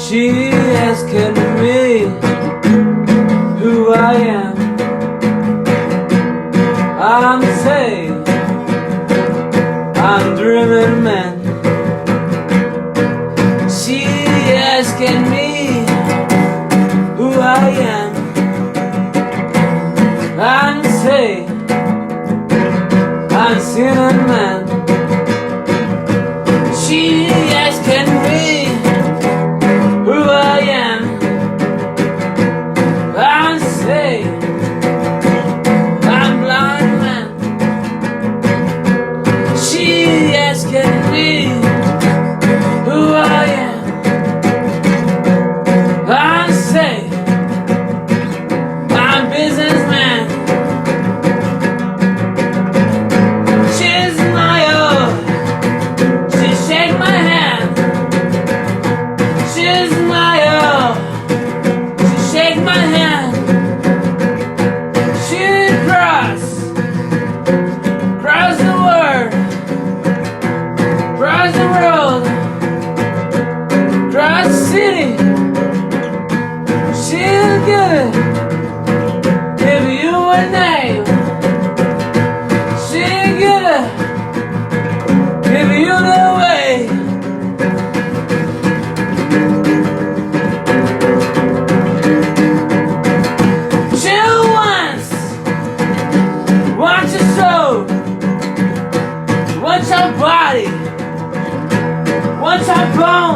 She asked me who I am. I'm safe, I'm dreaming man. She asked me who I am. I'm safe, I'm sinning man. She asked me who I am. I'm safe, I'm blind man. She asked me who I am. I'm safe, I'm businessman. She smiled, she shake my hand. She smiled, she shake my hand. She cross the world, cross the world, cross the city. She'll give you a name. She'll give you the way. Chill once, watch your soul, watch your body, watch your bones.